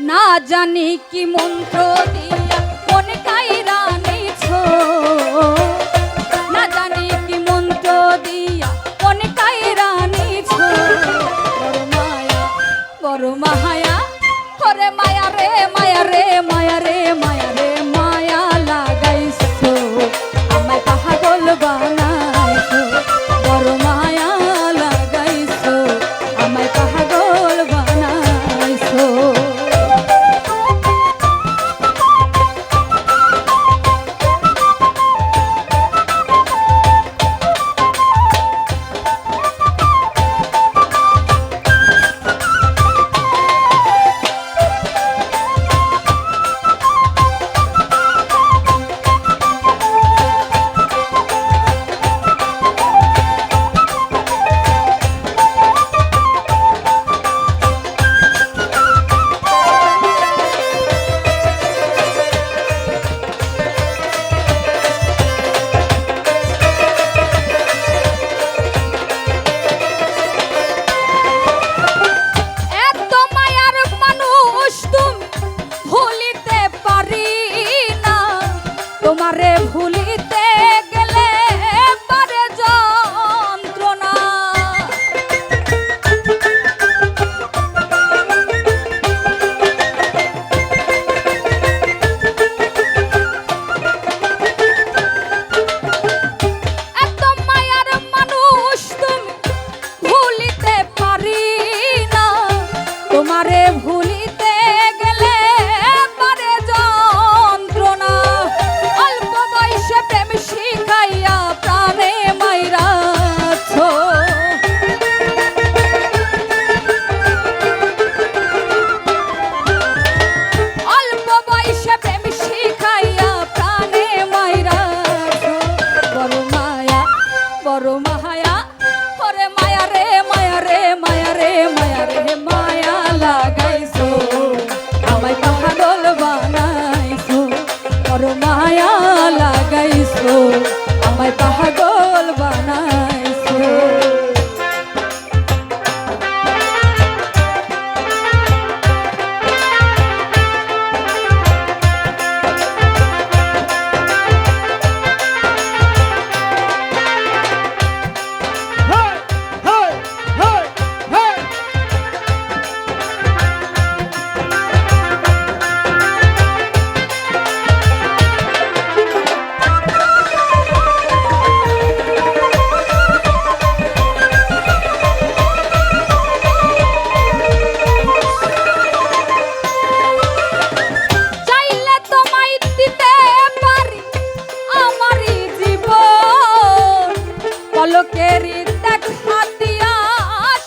না জানি কি মন্ত্র দিয়া কোন কাইরা নিছো, না জানি কি মন্ত্র দিয়া কোন কাইরা নিছো। বড় মায়া করে মায়া রে মায়া রে মায়া রে মায়া রে মায়া লাগাইছো, আমায় পাগল বানাইছো। বড় মায়া লাগাইছো, আমায় পাগল বানাইছো। তোমারে ভুলিতে গেলে পারে যন্ত্রণা, এত মায়ার মানুষ তুমি ভুলিতে পারি না। তোমারে ভুলিতে গেলে পারে যন্ত্রণা, অল্প বয়সে প্রেম শিখাইয়া প্রাণে মাইরাছো। অল্প বয়সে প্রেম শিখাইয়া প্রাণে মাইরাছো। বড় মায়া ওরে মায়া রে মায়া রে মায়া রে মায়া রে মায়া লাগাইছো, আমায় পাগল বানাইছো। বড় মায়া লাগাইছো, আমায় পাগল বানাইছো। পলকেরি দেখা দিয়া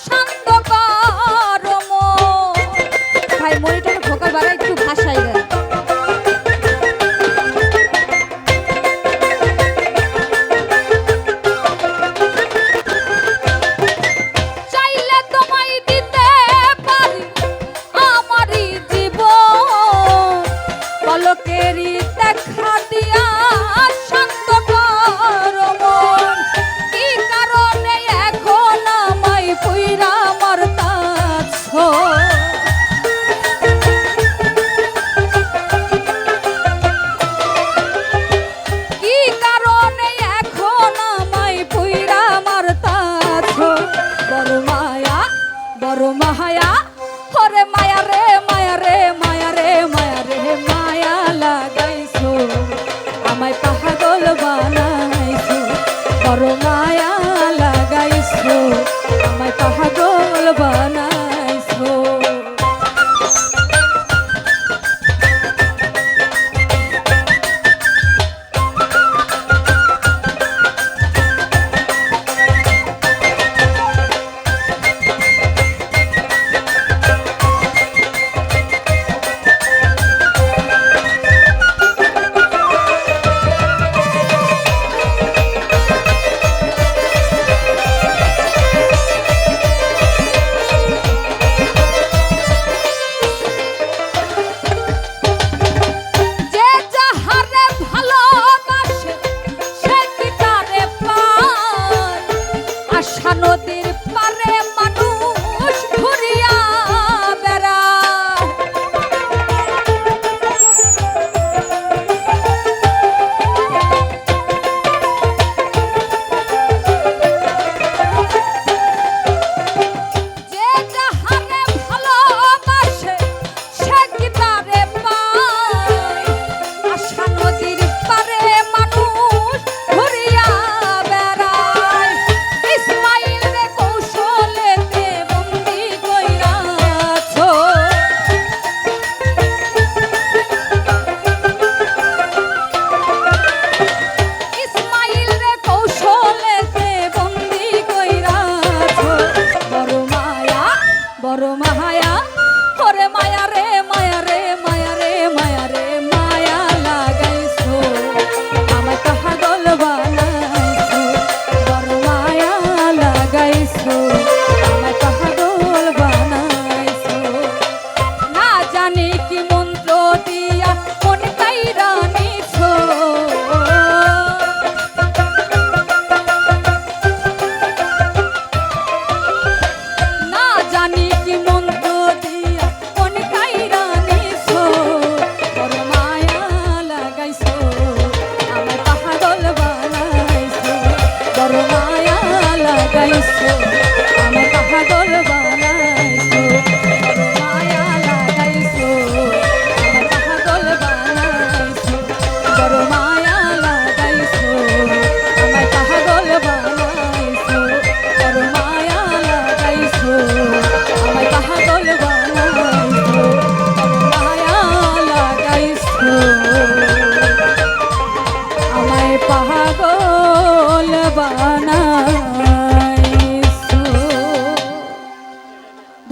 শান্ত করো মন। ভাই মনিটরে ফোকাস বাড়া একটু ভাষাই দেয়। চাইলে তোমায় দিতে পারি আমারই জীবন, পলকেরি দেখা দিয়া শান্ত করো মন। কি কারণে এখন আমায় পুইরা মরতাছো, ওরে মায়া রে মায়া রে মায়া রে মায়া রে মায়া লাগাইছো আমায় পাগল বানাইছো বড় মায়া লাগাইছো আমায় পাগল বানাইছো না জানি কি মন্ত্র দিয়া মন কাইরা নিছো না জানি কি মন্ত্র